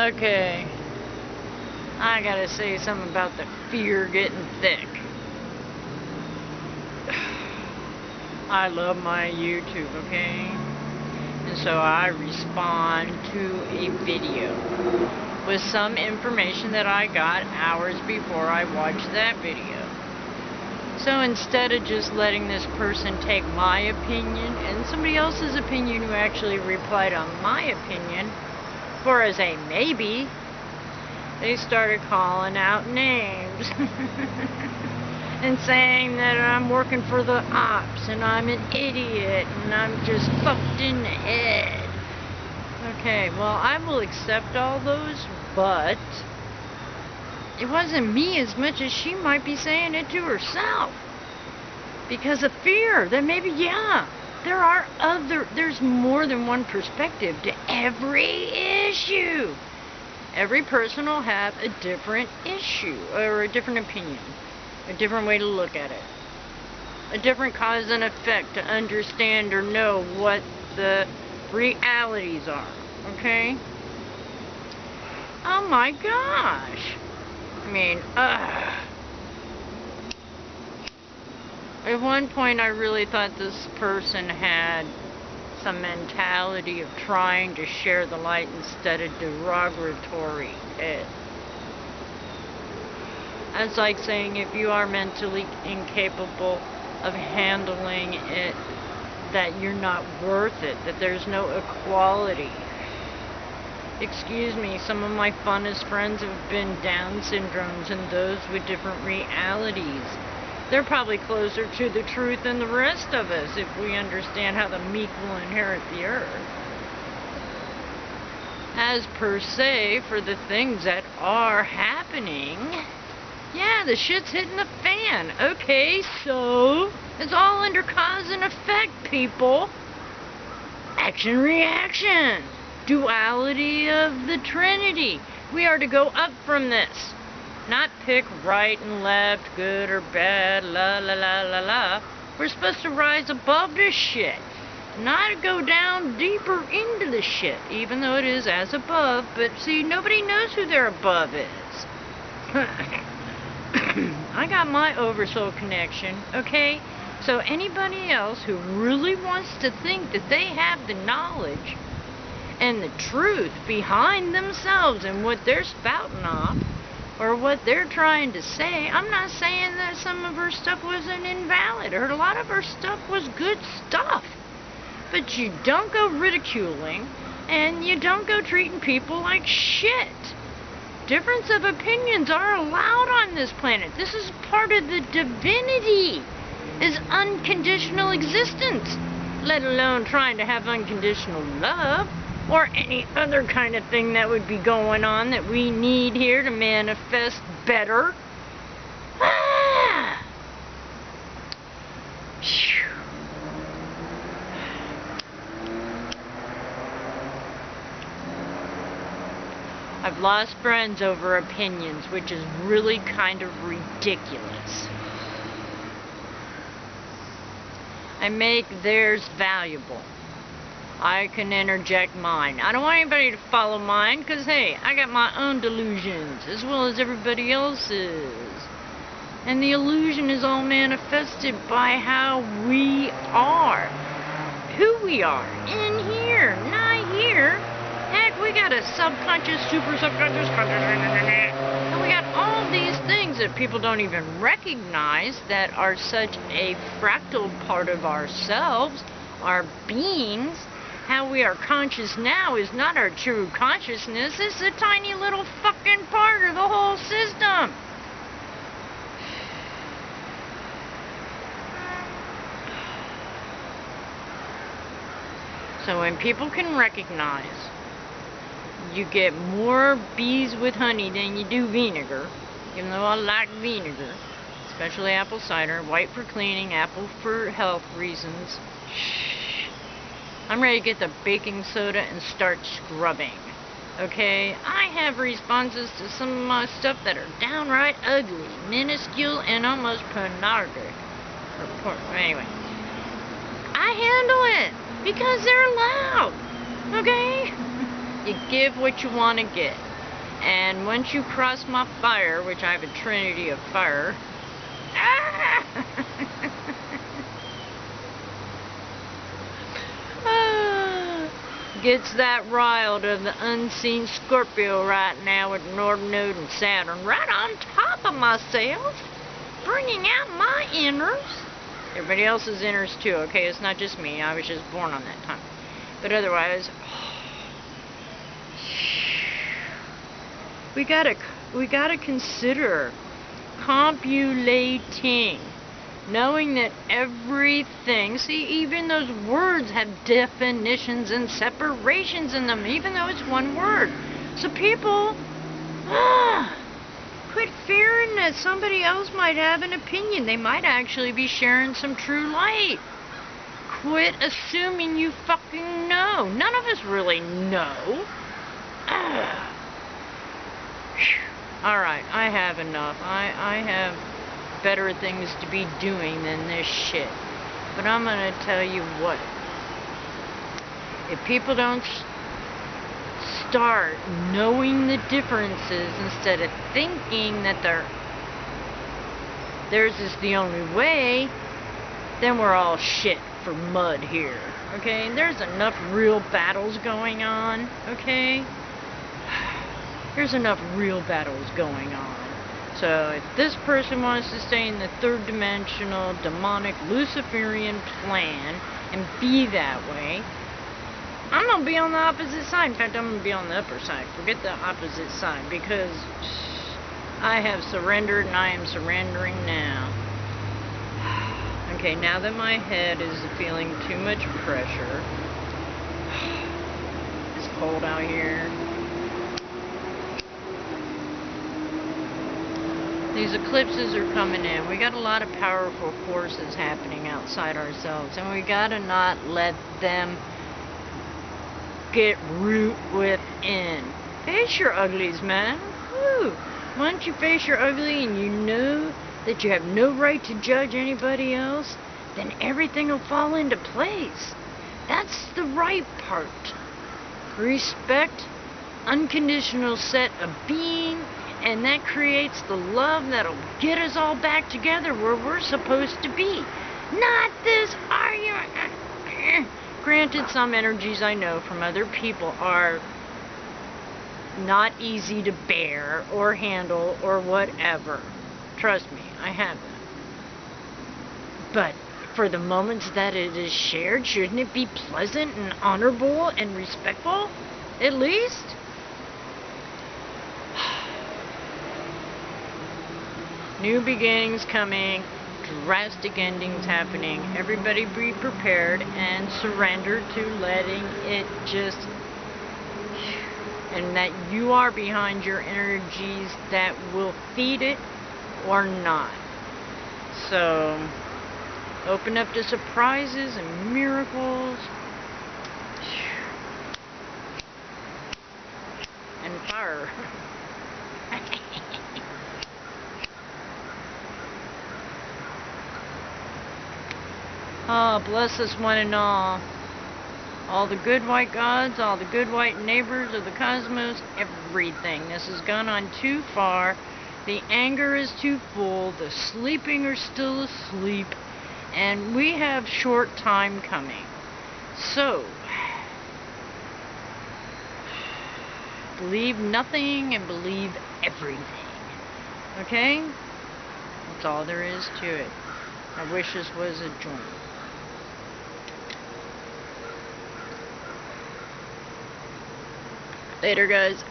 Okay, I gotta say something about the fear getting thick. I love my YouTube, okay? And so I respond to a video with some information that I got hours before I watched that video. So instead of just letting this person take my opinion and somebody else's opinion who actually replied on my opinion for as a maybe, they started calling out names and saying that I'm working for the ops and I'm an idiot and I'm just fucked in the head. Okay, well, I will accept all those, but it wasn't me as much as she might be saying it to herself. Because of fear that maybe, yeah, there's more than one perspective to every issue. Every person will have a different issue or a different opinion, a different way to look at it, a different cause and effect to understand or know what the realities are, okay? Oh my gosh. I mean, At one point I really thought this person had some mentality of trying to share the light instead of derogatory it. That's like saying if you are mentally incapable of handling it, that you're not worth it, that there's no equality. Excuse me, some of my funnest friends have been Down syndromes and those with different realities. They're probably closer to the truth than the rest of us if we understand how the meek will inherit the earth. As per se, for the things that are happening, yeah, the shit's hitting the fan. Okay, so it's all under cause and effect, people. Action, reaction. Duality of the Trinity. We are to go up from this. Not pick right and left, good or bad, la la la la la. We're supposed to rise above this shit. Not go down deeper into the shit, even though it is as above. But see, nobody knows who their above is. I got my oversoul connection, okay? So anybody else who really wants to think that they have the knowledge and the truth behind themselves and what they're spouting off, or what they're trying to say, I'm not saying that some of her stuff wasn't invalid, or a lot of her stuff was good stuff. But you don't go ridiculing, and you don't go treating people like shit. Difference of opinions are allowed on this planet. This is part of the divinity, is unconditional existence, let alone trying to have unconditional love. Or any other kind of thing that would be going on that we need here to manifest better. Ah! I've lost friends over opinions, which is really kind of ridiculous. I make theirs valuable. I can interject mine. I don't want anybody to follow mine because, hey, I got my own delusions as well as everybody else's. And the illusion is all manifested by how we are. Who we are. In here, not here. Heck, we got a subconscious, super subconscious, and we got all these things that people don't even recognize that are such a fractal part of ourselves, our beings. How we are conscious now is not our true consciousness. It's a tiny little fucking part of the whole system. So when people can recognize you get more bees with honey than you do vinegar, even though I like vinegar, especially apple cider, white for cleaning, apple for health reasons. I'm ready to get the baking soda and start scrubbing. Okay? I have responses to some of my stuff that are downright ugly, minuscule, and almost pornographic. Anyway. I handle it because they're loud. Okay? You give what you want to get. And once you cross my fire, which I have a trinity of fire, gets that riled of the unseen Scorpio right now with North Node and Saturn right on top of myself, bringing out my inners. Everybody else's inners too, okay? It's not just me. I was just born on that time. But otherwise, we gotta consider compulating, knowing that everything, see, even those words have definitions and separations in them, even though it's one word. So people, quit fearing that somebody else might have an opinion. They might actually be sharing some true light. Quit assuming you fucking know. None of us really know. Alright, I have enough. I have better things to be doing than this shit. But I'm gonna tell you what. If people don't start knowing the differences instead of thinking that theirs is the only way, then we're all shit for mud here. Okay? There's enough real battles going on. Okay? There's enough real battles going on. So if this person wants to stay in the third dimensional, demonic, Luciferian plan and be that way, I'm going to be on the opposite side. In fact, I'm going to be on the upper side. Forget the opposite side, because I have surrendered and I am surrendering now. Okay, now that my head is feeling too much pressure, it's cold out here. These eclipses are coming in. We got a lot of powerful forces happening outside ourselves, and we gotta not let them get root within. Face your uglies, man. Woo. Once you face your ugly and you know that you have no right to judge anybody else, then everything will fall into place. That's the right part. Respect, unconditional set of being, and that creates the love that'll get us all back together where we're supposed to be. Not this argument. Granted, some energies I know from other people are not easy to bear or handle or whatever. Trust me, I have that. But for the moments that it is shared, shouldn't it be pleasant and honorable and respectful? At least? New beginnings coming, drastic endings happening. Everybody be prepared and surrender to letting it just, and that you are behind your energies that will feed it or not. So, open up to surprises and miracles and fire. Oh, bless us one and all. All the good white gods, all the good white neighbors of the cosmos, everything. This has gone on too far. The anger is too full. The sleeping are still asleep. And we have short time coming. So, believe nothing and believe everything. Okay? That's all there is to it. I wish this was a joint. Later, guys.